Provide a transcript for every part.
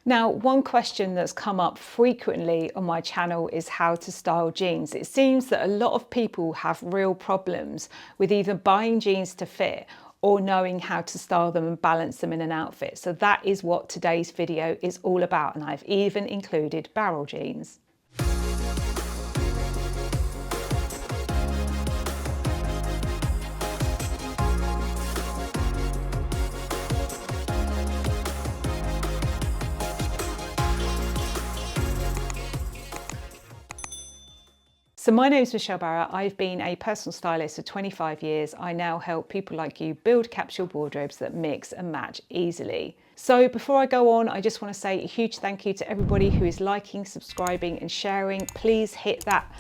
Now, one question that's come up frequently on my channel is how to style jeans. It seems that a lot of people have real problems with either buying jeans to fit or knowing how to style them and balance them in an outfit. So that is what today's video is all about, and I've even included barrel jeans. So my name is Michelle Barrett. I've been a personal stylist for 25 years. I now help people like you build capsule wardrobes that mix and match easily. So before I go on, I just want to say a huge thank you to everybody who is liking, subscribing and sharing. Please hit that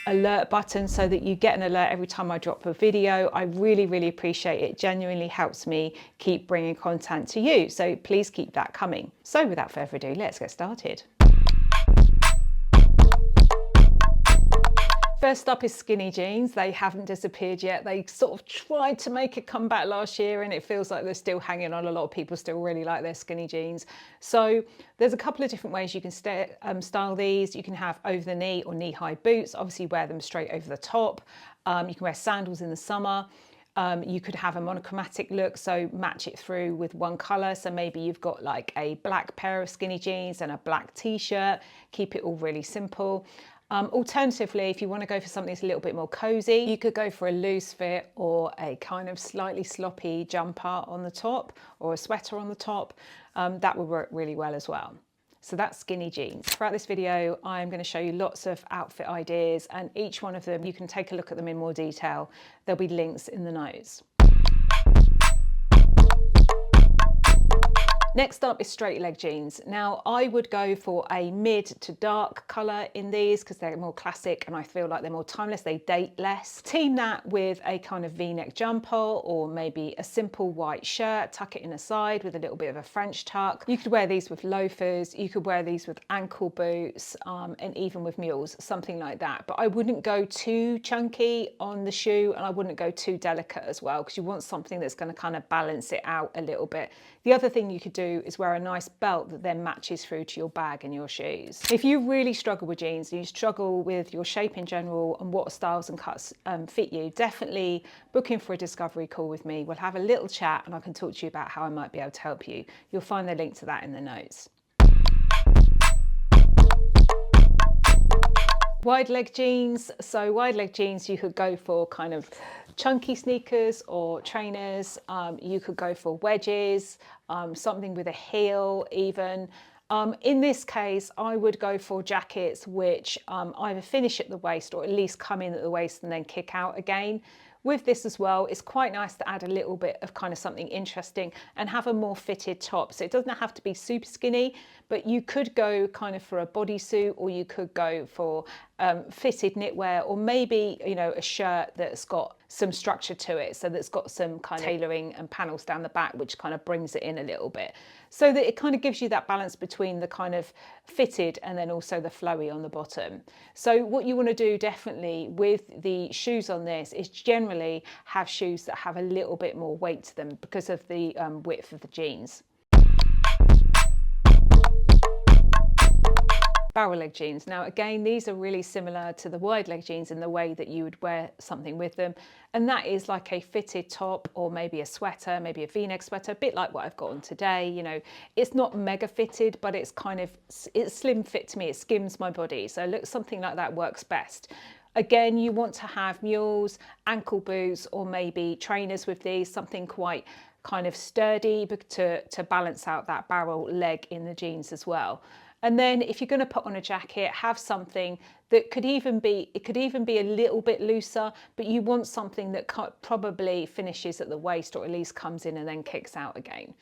alert button so that you get an alert every time I drop a video. I really appreciate it. It genuinely helps me keep bringing content to you. So please keep that coming. So without further ado, let's get started. First up is skinny jeans. They haven't disappeared yet. They sort of tried to make a comeback last year and it feels like they're still hanging on. A lot of people still really like their skinny jeans. So there's a couple of different ways you can style these. You can have over the knee or knee-high boots. Obviously wear them straight over the top. You can wear sandals in the summer. You could have a monochromatic look, so match it through with one color. So maybe you've got like a black pair of skinny jeans and a black t-shirt. Keep it all really simple. Alternatively, if you want to go for something that's a little bit more cozy, you could go for a loose fit or a kind of slightly sloppy jumper on the top or a sweater on the top. That would work really well as well. So that's skinny jeans. Throughout this video, I'm going to show you lots of outfit ideas, and each one of them, you can take a look at them in more detail. There'll be links in the notes. Next up is straight leg jeans. Now I would go for a mid to dark colour in these because they're more classic and I feel like they're more timeless, they date less. Team that with a kind of v-neck jumper or maybe a simple white shirt, tuck it in a side with a little bit of a French tuck. You could wear these with loafers, you could wear these with ankle boots and even with mules, something like that. But I wouldn't go too chunky on the shoe and I wouldn't go too delicate as well because you want something that's going to kind of balance it out a little bit. The other thing you could do is wear a nice belt that then matches through to your bag and your shoes. If you really struggle with jeans and you struggle with your shape in general and what styles and cuts fit you, definitely book in for a discovery call with me. We'll have a little chat and I can talk to you about how I might be able to help you. You'll find the link to that in the notes. Wide leg jeans. So wide leg jeans, you could go for kind of chunky sneakers or trainers. You could go for wedges, something with a heel even. In this case, I would go for jackets which either finish at the waist or at least come in at the waist and then kick out again. With this as well, it's quite nice to add a little bit of kind of something interesting and have a more fitted top. So it doesn't have to be super skinny, but you could go kind of for a bodysuit or you could go for fitted knitwear or maybe, you know, a shirt that's got some structure to it. So that's got some kind of tailoring and panels down the back, which kind of brings it in a little bit. So that it kind of gives you that balance between the kind of fitted and then also the flowy on the bottom. So what you want to do definitely with the shoes on this is generally have shoes that have a little bit more weight to them because of the width of the jeans. Barrel leg jeans. Now again, these are really similar to the wide leg jeans in the way that you would wear something with them, and that is like a fitted top or maybe a sweater, maybe a v-neck sweater, a bit like what I've got on today. You know, it's not mega fitted, but it's kind of, it's slim fit to me, it skims my body, so look, something like that works best. Again, you want to have mules, ankle boots or maybe trainers with these, something quite kind of sturdy to balance out that barrel leg in the jeans as well. And then if you're going to put on a jacket, have something that could even be, it could even be a little bit looser, but you want something that probably finishes at the waist or at least comes in and then kicks out again.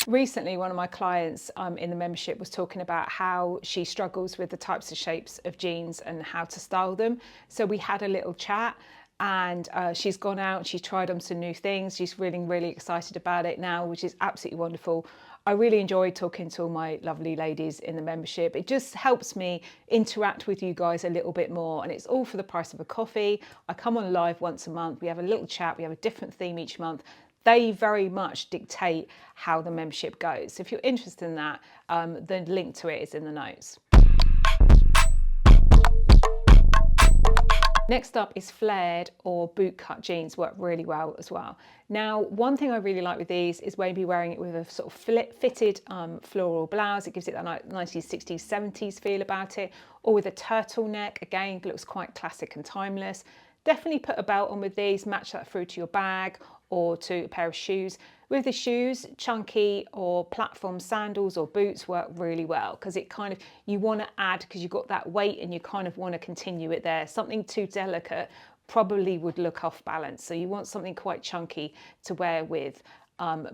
Recently, one of my clients in the membership was talking about how she struggles with the types of shapes of jeans and how to style them. So we had a little chat and she's gone out, she's tried on some new things. She's really excited about it now, which is absolutely wonderful. I really enjoy talking to all my lovely ladies in the membership. It just helps me interact with you guys a little bit more, and it's all for the price of a coffee. I come on live once a month. We have a little chat. We have a different theme each month. they very much dictate how the membership goes. So if you're interested in that, the link to it is in the notes. Next up is flared or boot cut jeans, work really well as well. Now, one thing I really like with these is maybe wearing it with a sort of fitted floral blouse. It gives it that 1960s, 70s feel about it, or with a turtleneck. Again, it looks quite classic and timeless. Definitely put a belt on with these, match that through to your bag or to a pair of shoes. With the shoes, chunky or platform sandals or boots work really well, because it kind of, you want to add, because you've got that weight and you kind of want to continue it there. Something too delicate probably would look off balance. So you want something quite chunky to wear with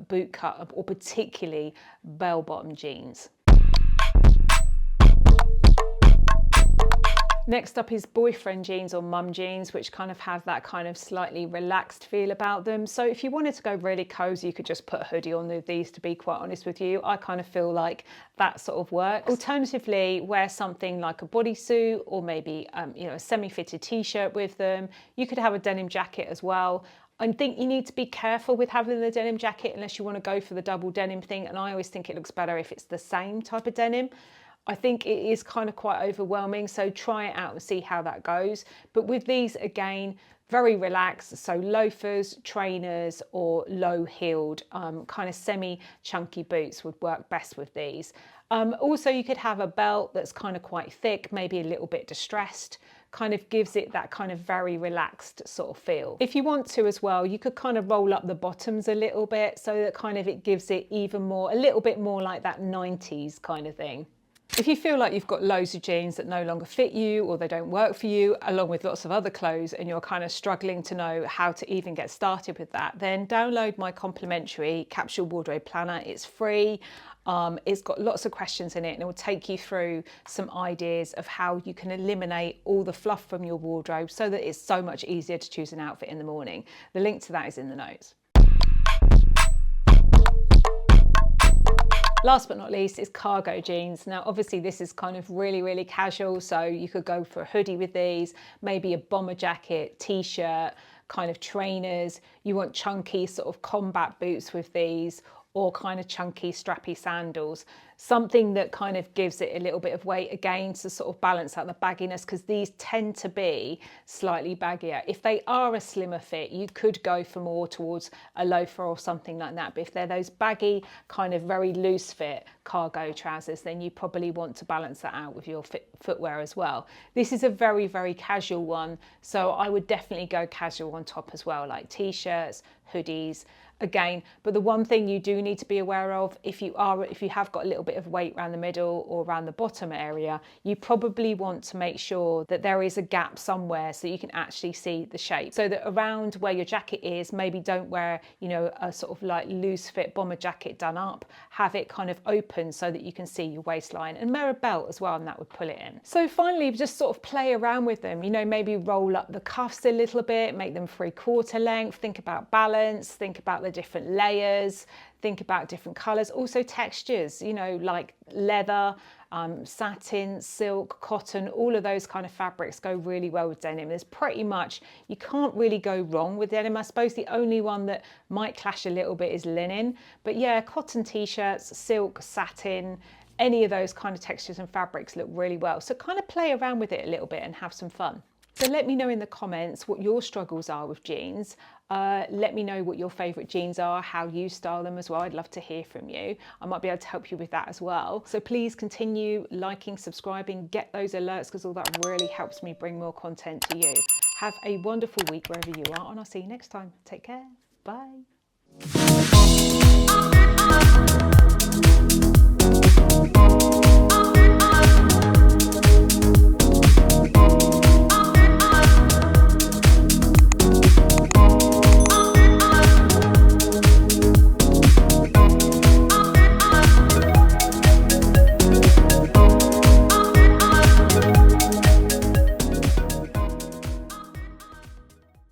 boot cut or particularly bell-bottom jeans. Next up is boyfriend jeans or mum jeans, which kind of have that kind of slightly relaxed feel about them. So if you wanted to go really cozy, you could just put a hoodie on with these, to be quite honest with you. I kind of feel like that sort of works. Alternatively, wear something like a bodysuit or maybe a semi-fitted t-shirt with them. You could have a denim jacket as well. I think you need to be careful with having the denim jacket unless you want to go for the double denim thing. And I always think it looks better if it's the same type of denim. I think it is kind of quite overwhelming, so try it out and see how that goes. But with these, again, very relaxed, so loafers, trainers, or low-heeled, kind of semi-chunky boots would work best with these. Also, you could have a belt that's kind of quite thick, maybe a little bit distressed, kind of gives it that kind of very relaxed sort of feel. If you want to as well, you could kind of roll up the bottoms a little bit so that kind of it gives it even more, a little bit more like that 90s kind of thing. If you feel like you've got loads of jeans that no longer fit you or they don't work for you, along with lots of other clothes, and you're kind of struggling to know how to even get started with that, then download my complimentary Capsule Wardrobe Planner. It's free. It's got lots of questions in it, and it will take you through some ideas of how you can eliminate all the fluff from your wardrobe so that it's so much easier to choose an outfit in the morning. The link to that is in the notes. Last but not least is cargo jeans. Now, obviously this is kind of really, really casual. So you could go for a hoodie with these, maybe a bomber jacket, t-shirt, kind of trainers. You want chunky sort of combat boots with these, or kind of chunky strappy sandals. Something that kind of gives it a little bit of weight again to sort of balance out the bagginess, because these tend to be slightly baggier. If they are a slimmer fit, you could go for more towards a loafer or something like that. But if they're those baggy, kind of very loose fit cargo trousers, then you probably want to balance that out with your footwear as well. This is a very, very casual one. So I would definitely go casual on top as well, like t-shirts, hoodies, again. But the one thing you do need to be aware of, if you have got a little bit of weight around the middle or around the bottom area, you probably want to make sure that there is a gap somewhere so you can actually see the shape. So that around where your jacket is, maybe don't wear, a sort of like loose fit bomber jacket done up. Have it kind of open so that you can see your waistline, and wear a belt as well, and that would pull it in. So finally, just sort of play around with them, maybe roll up the cuffs a little bit, make them 3/4 length, think about balance, think about the different layers, think about different colors, also textures, like leather, satin, silk, cotton, all of those kind of fabrics go really well with denim. There's pretty much, you can't really go wrong with denim. I suppose the only one that might clash a little bit is linen, but yeah, cotton t-shirts, silk, satin, any of those kind of textures and fabrics look really well. So kind of play around with it a little bit and have some fun. So let me know in the comments what your struggles are with jeans. Let me know what your favourite jeans are, how you style them as well. I'd love to hear from you. I might be able to help you with that as well. So please continue liking, subscribing, get those alerts, because all that really helps me bring more content to you. Have a wonderful week wherever you are, and I'll see you next time. Take care. Bye.